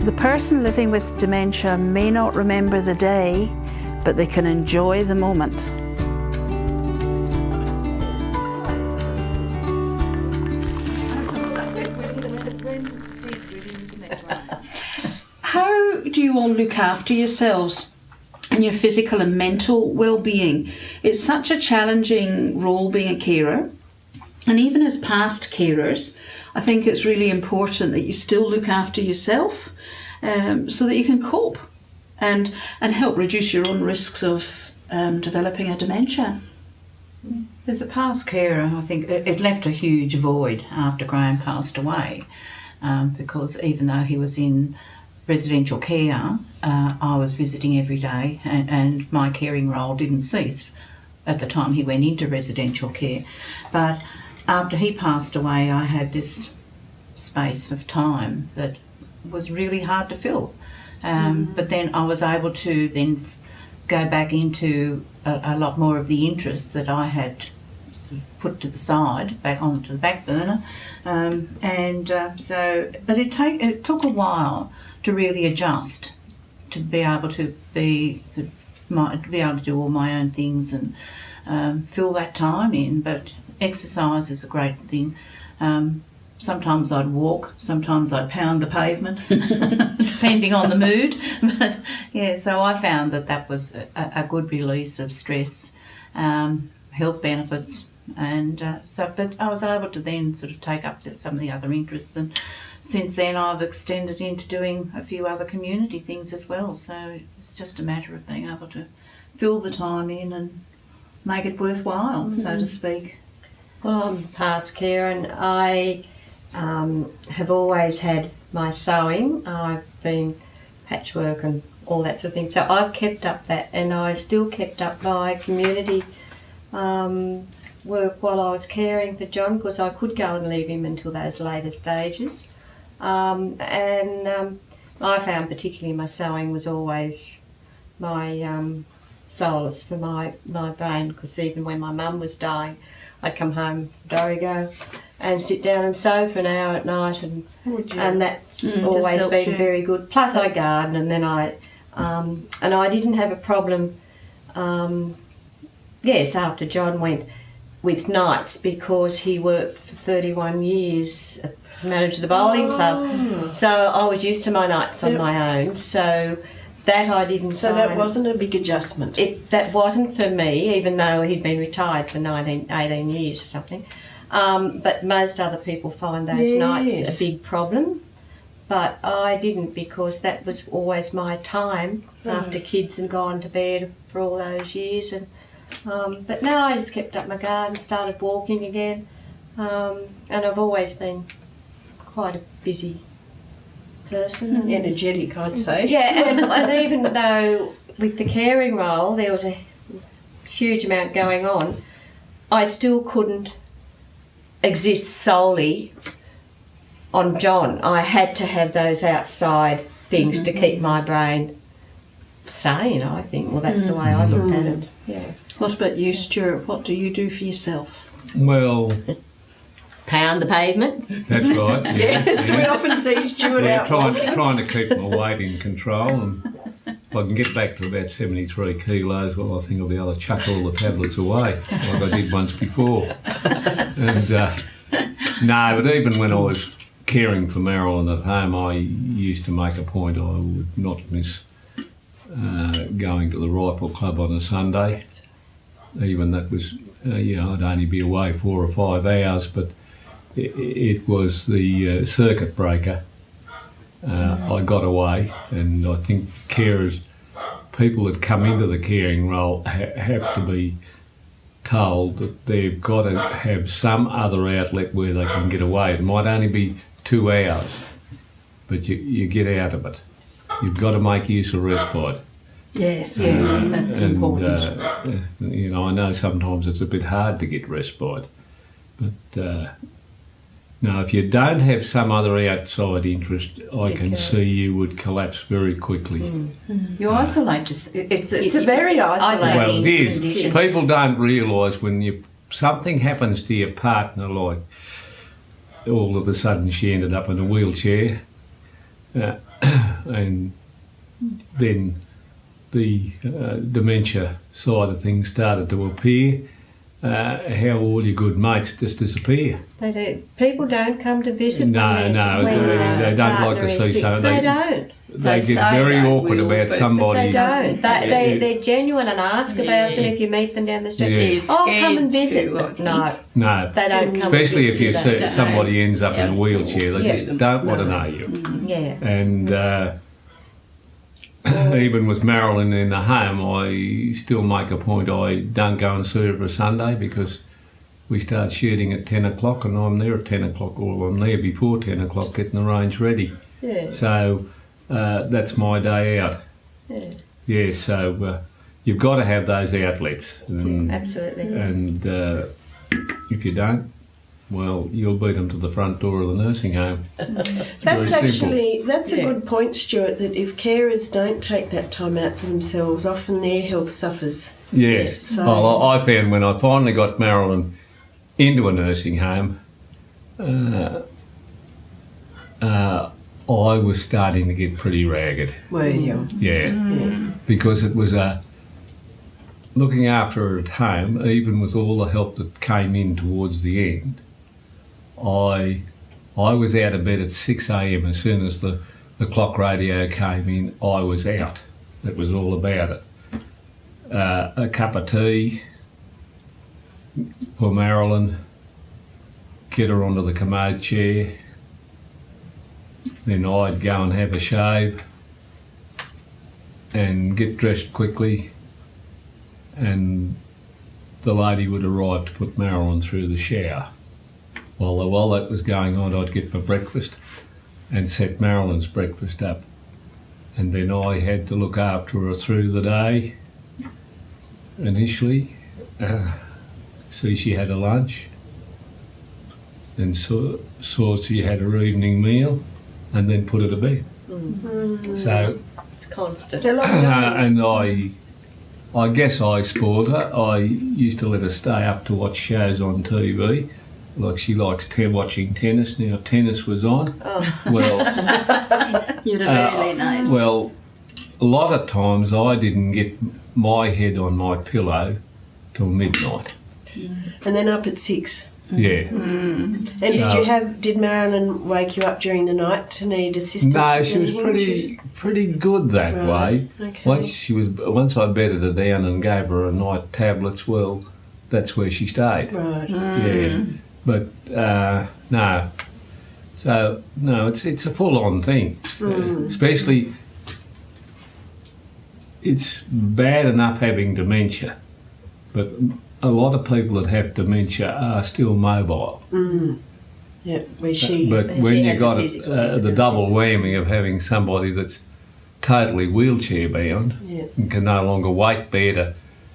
The person living with dementia may not remember the day, but they can enjoy the moment. How do you all look after yourselves and your physical and mental well-being? It's such a challenging role being a carer, and even as past carers, I think it's really important that you still look after yourself so that you can cope and help reduce your own risks of developing a dementia. As a past carer, I think it left a huge void after Graham passed away, because even though he was in residential care, I was visiting every day, and my caring role didn't cease at the time he went into residential care. But after he passed away, I had this space of time that was really hard to fill. But then I was able to then go back into a lot more of the interests that I had sort of put to the side, back onto the back burner. But it took a while to really adjust, to be able to be able to do all my own things and fill that time in. But exercise is a great thing. Sometimes I'd walk, sometimes I'd pound the pavement, depending on the mood. But yeah, so I found that was a good release of stress, health benefits, and but I was able to then sort of take up some of the other interests, and since then I've extended into doing a few other community things as well. So it's just a matter of being able to fill the time in and make it worthwhile, so to speak. Well, I'm past care, and I have always had my sewing. I've been patchwork and all that sort of thing. So I've kept up that, and I still kept up my community work while I was caring for John, because I could go and leave him until those later stages. I found particularly my sewing was always my solace for my brain, because even when my mum was dying, I'd come home from Dorrigo and sit down and sew for an hour at night, and that's always been very good. Plus I garden, and then I didn't have a problem, after John went, with nights, because he worked for 31 years as manager of the bowling club. So I was used to my nights on my own, so that I didn't So find. that wasn't a big adjustment? That wasn't for me, even though he'd been retired for 18 years or something. But most other people find those nights a big problem. But I didn't, because that was always my time after kids had gone to bed for all those years. And but now I just kept up my garden, started walking again, and I've always been quite a busy person. Energetic, I'd say. Yeah, and even though with the caring role there was a huge amount going on, I still couldn't exist solely on John. I had to have those outside things to keep my brain sane, I think. Well, that's the way I looked at it. Yeah. What about you, Stuart? What do you do for yourself? Well, Pound the pavements. that's right. Yes, we often see Stuart out walking. trying to keep my weight in control, and if I can get back to about 73 kilos, well, I think I'll be able to chuck all the tablets away, like I did once before. And no, but even when I was caring for Marilyn at home, I used to make a point I would not miss going to the rifle club on a Sunday. Even that was, I'd only be away 4 or 5 hours, but it was the circuit breaker. I got away, and I think carers, people that come into the caring role have to be told that they've got to have some other outlet where they can get away. It might only be 2 hours, but you get out of it. You've got to make use of respite. Yes, that's important. I know sometimes it's a bit hard to get respite, but no, if you don't have some other outside interest, I can see you would collapse very quickly. You isolate yourself. It's a very isolating Well, it is. condition. People don't realise when something happens to your partner, like all of a sudden she ended up in a wheelchair. and then the dementia side of things started to appear, how all your good mates just disappear. They do. People don't come to visit. No, when they don't like to see so. They don't. They They get say very they awkward will, about but somebody. They don't. They're genuine and ask about them if you meet them down the street. Yeah. They're Oh, come and scared visit. to, I But no, No, they don't come. especially and if you visit, do see they? somebody ends up in a Yeah. wheelchair, they Yeah. just don't want to know you. Yeah. And even with Marilyn in the home, I still make a point I don't go and see her for Sunday because we start shooting at 10 o'clock and I'm there at 10 o'clock, or I'm there before 10 o'clock getting the range ready. Yeah. So that's my day out. Yeah. Yeah, so you've got to have those outlets. Absolutely. And if you don't, well, you'll beat them to the front door of the nursing home. That's Very simple. that's a good point, Stuart, that if carers don't take that time out for themselves, often their health suffers. Yes. So- Well, I found when I finally got Marilyn into a nursing home, I was starting to get pretty ragged. Were you? Yeah. Because it was looking after her at home, even with all the help that came in towards the end, I was out of bed at 6 a.m. as soon as the clock radio came in. I was out. That was all about it. A cup of tea for Marilyn, get her onto the commode chair, then I'd go and have a shave and get dressed quickly, and the lady would arrive to put Marilyn through the shower. While that was going on, I'd get my breakfast and set Marilyn's breakfast up, and then I had to look after her through the day initially, see she had a lunch, then saw she had her evening meal, and then put her to bed. So It's constant. and I guess I spoiled her. I used to let her stay up to watch shows on TV. Like she likes watching tennis. Now, if tennis was on, well, You'd have really known. well, a lot of times I didn't get my head on my pillow till midnight. And then up at 6. Yeah. And No. did Marilyn wake you up during the night to need assistance? No, with she was anything? pretty good that Right, way. okay. Once I bedded her down and gave her a night tablets, well, that's where she stayed. Right. Yeah, but no. So no, it's a full-on thing. Especially, it's bad enough having dementia, but a lot of people that have dementia are still mobile. Yeah, where she... But And when she you had got the the physical double disabilities. whammy of having somebody that's totally wheelchair bound Yeah. and can no longer weight bear to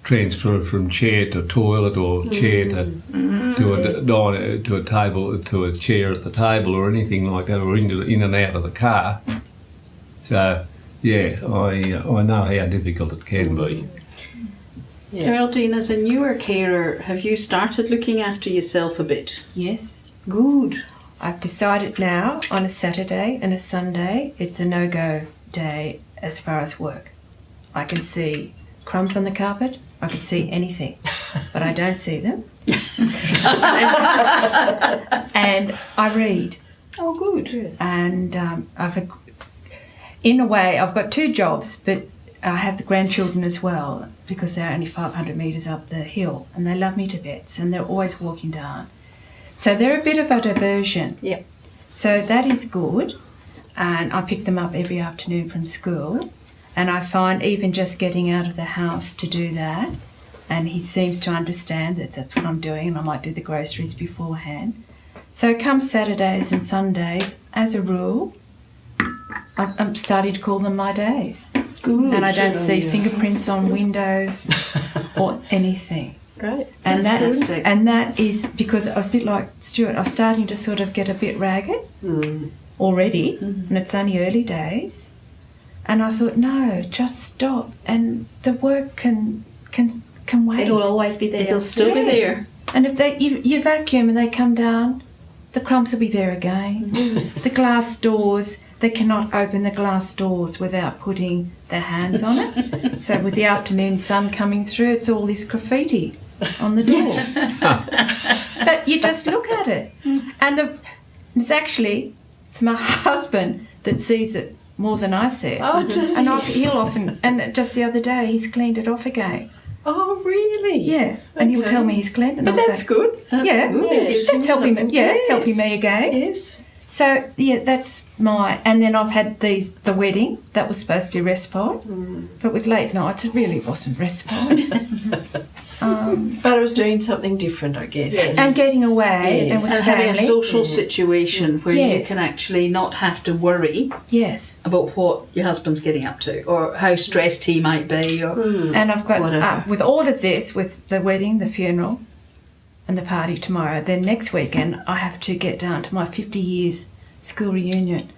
transfer from chair to toilet or chair to a diner, to a table, to a chair at the table or anything like that, or in and out of the car. So yeah, I know how difficult it can be. Yeah. Geraldine, as a newer carer, have you started looking after yourself a bit? Yes. Good. I've decided now on a Saturday and a Sunday it's a no-go day as far as work. I can see crumbs on the carpet, I can see anything, but I don't see them. And I read. Oh, good. And in a way, I've got two jobs, but I have the grandchildren as well because they're only 500 metres up the hill and they love me to bits and they're always walking down. So they're a bit of a diversion. Yep. So that is good. And I pick them up every afternoon from school. And I find even just getting out of the house to do that, and he seems to understand that that's what I'm doing, and I might do the groceries beforehand. So come Saturdays and Sundays, as a rule, I'm starting to call them my days. Good. And I don't see fingerprints on windows or anything. Great. And That's fantastic. and that is because I was a bit like Stuart, I was starting to sort of get a bit ragged already, and it's only early days. And I thought, no, just stop, and the work can wait. It'll always be there. It'll still be Yes. there. And if you vacuum and they come down, the crumbs will be there again. The glass doors, they cannot open the glass doors without putting their hands on it. So with the afternoon sun coming through, it's all this graffiti on the doors. But you just look at it. And it's my husband that sees it more than I see it. Oh, does and he? he'll often, and just the other day, he's cleaned it off again. Oh, really? Yes, and he'll Okay. tell me he's cleaned. And But I'll that's say, good. yeah, Yes. that's helping me. Yeah, Yes. helping me again. Yes. So yeah, that's my. And then I've had the wedding that was supposed to be respite, but with late nights it really wasn't respite. But I was doing something different, I guess. Yes. And getting away Yes. and with And having a family. social situation where you Yes. can actually not have to worry Yes, about what your husband's getting up to or how stressed he might be. Or and I've got Whatever. with all of this, with the wedding, the funeral, and the party tomorrow. Then next weekend I have to get down to my 50 years school reunion.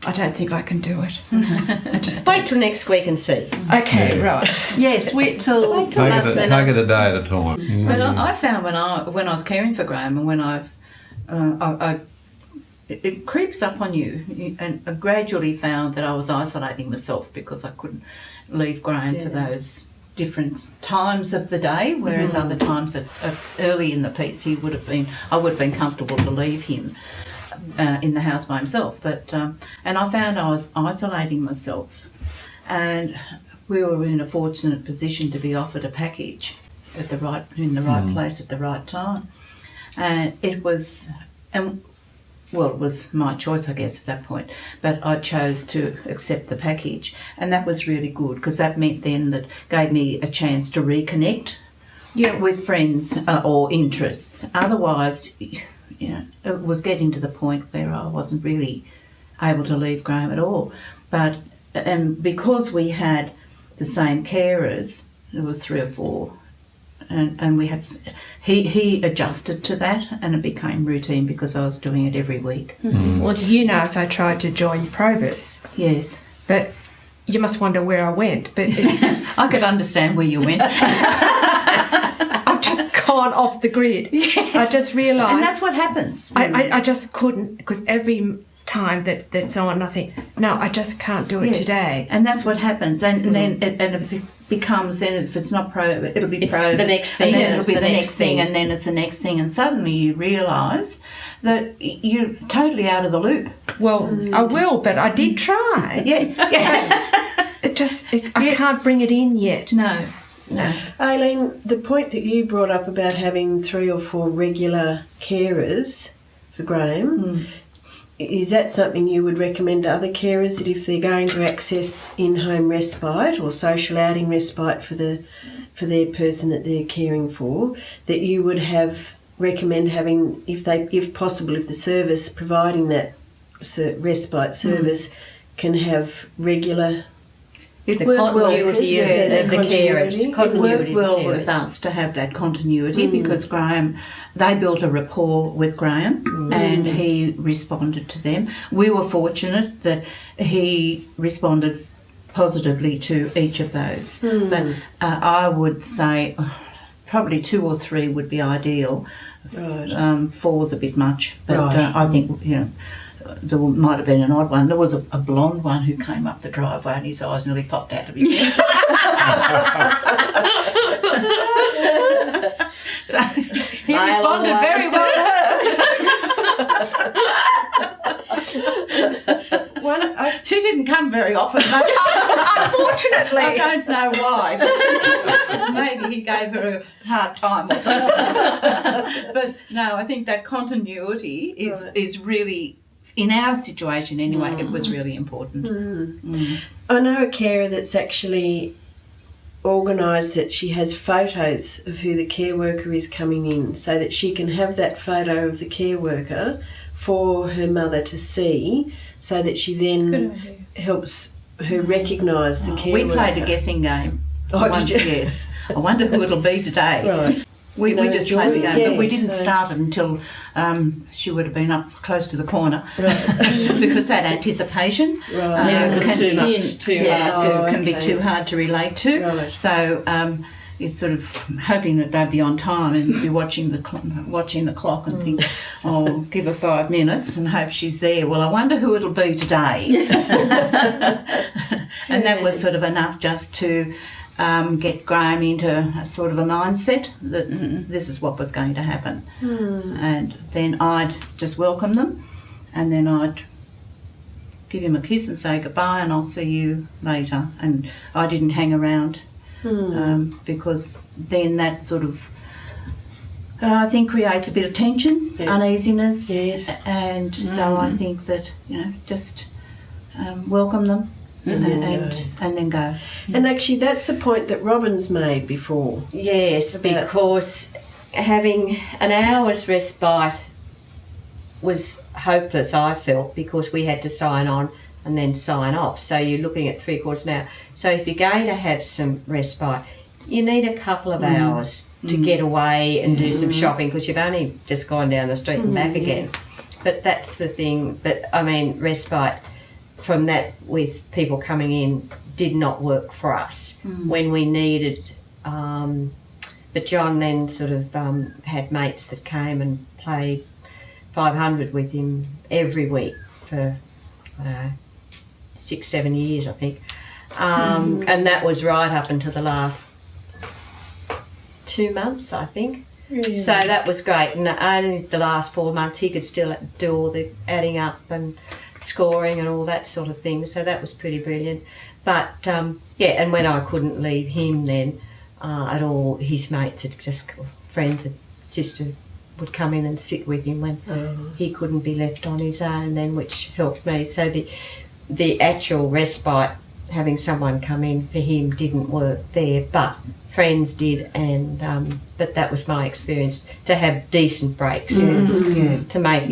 I don't think I can do it. I just Wait till next week and see. okay, Yeah. right. yes, wait till last minute. Take it a day at a time. But I found when I was caring for Graham, and when it creeps up on you, and I gradually found that I was isolating myself because I couldn't leave Graham for those different times of the day, whereas other times of early in the piece I would have been comfortable to leave him in the house by himself. But and I found I was isolating myself, and we were in a fortunate position to be offered a package in the right place at the right time, and it was my choice, I guess, at that point. But I chose to accept the package, and that was really good because that meant then that gave me a chance to reconnect with friends or interests. Otherwise, it was getting to the point where I wasn't really able to leave Graham at all. But because we had the same carers, there was 3 or 4, and we had he adjusted to that, and it became routine because I was doing it every week. Well, you know, so I tried to join Probus, Yes, but you must wonder where I went. But I could understand where you went, I've just gone off the grid. I just realised. and that's what happens. I just couldn't, because every time that someone, I think, no, I just can't do it Yeah. today. And that's what happens, and then it becomes, then if it's not it'll be It's Probus, the next thing, and then and it'll it's be the the next next thing, thing. and then it's the next thing, and suddenly you realise that you're totally out of the loop. Well, I will, but I did try. Yeah. I can't bring it in yet. No. Aileen, the point that you brought up about having 3 or 4 regular carers for Graham, is that something you would recommend to other carers, that if they're going to access in-home respite or social outing respite for their person that they're caring for, that you would recommend having, if the service providing that respite service can have regular It The worked well continuity of because- the carers. It Continuity worked of the well carers. with us to have that continuity because they built a rapport with Graham and he responded to them. We were fortunate that he responded positively to each of those. But I would say probably 2 or 3 would be ideal. Right. 4's a bit much, but Right. I think, there might have been an odd one. There was a blonde one who came up the driveway and his eyes nearly popped out of his head. So he responded very well to her. She didn't come very often, but Unfortunately. I don't know why. Maybe he gave her a hard time or something. But no, I think that continuity is really, in our situation anyway, it was really important. I know a carer that's actually organised that she has photos of who the care worker is coming in, so that she can have that photo of the care worker for her mother to see, so that she then helps her recognise the care We worker. played a guessing game. Oh, did you? Yes. I wonder who it'll be today. Right. We No, just played the enjoy- game, but we yeah, didn't so- start it until she would have been up close to the corner because that anticipation Right. can it's too be- much. can be okay. too hard to relate to. Right. So, you're sort of hoping that they'd be on time and be watching the clock and think, oh, give her 5 minutes and hope she's there. Well, I wonder who it'll be today. And that was sort of enough just to get Graham into a sort of a mindset that this is what was going to happen. And then I'd just welcome them, and then I'd give him a kiss and say goodbye and I'll see you later. And I didn't hang around because then that sort of, I think, creates a bit of tension, uneasiness. Yes. And so I think that, just welcome them and then go. And actually, that's the point that Robin's made before. Yes, because having an hour's respite was hopeless, I felt, because we had to sign on and then sign off. So you're looking at 3/4 an hour. So if you're going to have some respite, you need a couple of hours to get away and do some shopping, because you've only just gone down the street and back again. But that's the thing. But I mean, respite from that with people coming in did not work for us when we needed. But John then sort of had mates that came and played 500 with him every week for, I don't know, 6-7 years, I think. And that was right up until the last 2 months, I think. Really? So that was great. And only the last 4 months he could still do all the adding up and scoring and all that sort of thing. So that was pretty brilliant. But, and when I couldn't leave him then at all, his mates had just, friends, and sister would come in and sit with him when he couldn't be left on his own then, which helped me. So the actual respite, having someone come in for him, didn't work there, but friends did, and but that was my experience, to have decent breaks, to make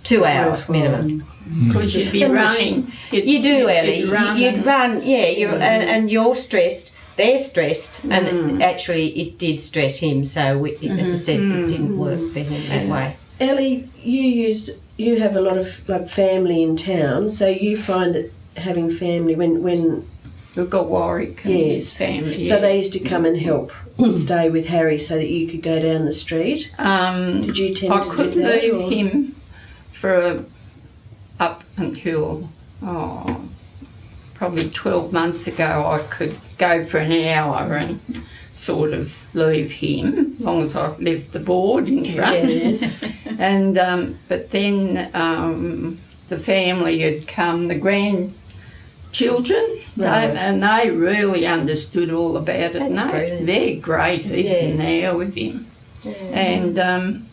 2 hours minimum. Because you'd be running. You do, Ellie. You'd run, Mm. and you're stressed. They're stressed, and actually it did stress him. So as I said, it didn't work for him that way. Ellie, you have a lot of family in town, so you find that having family when We've got Warwick and his family. So they used to come and help stay with Harry so that you could go down the street. Did you tend I to could do that, leave or? him for up until probably 12 months ago. I could go for an hour and sort of leave him, as long as I left the board in front. And but then the family had come, the grandchildren, and they really understood all about it. And they're great even now with him. And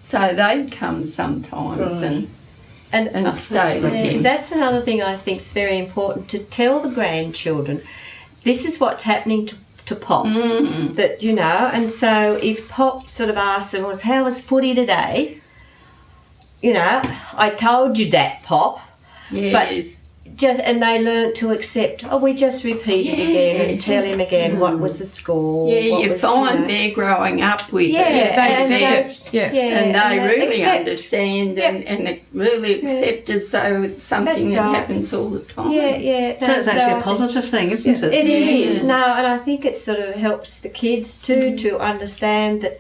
so they'd come sometimes and stay with him. That's another thing I think is very important, to tell the grandchildren, this is what's happening to Pop, that, and so if Pop sort of asks them, how was footy today? I told you that, Pop. Yes. But and they learnt to accept, we just repeat it again and tell him again what was the score. Yeah, you find they're growing up with it. And they really understand and they really accept it, so it's something that happens all the time. That's actually a positive thing, isn't it? It is. No, and I think it sort of helps the kids too to understand that,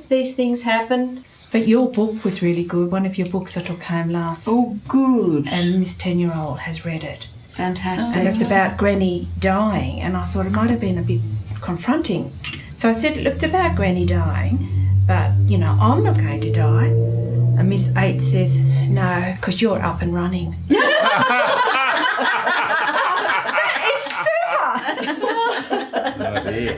these things happen. But your book was really good. One of your books I took home last. Oh, good. And Miss 10-year-old has read it. Fantastic. And it's about Granny dying, and I thought it might have been a bit confronting. So I said, look, it's about Granny dying, but, I'm not going to die. And Miss 8 says, no, because you're up and running. That is super! Oh dear.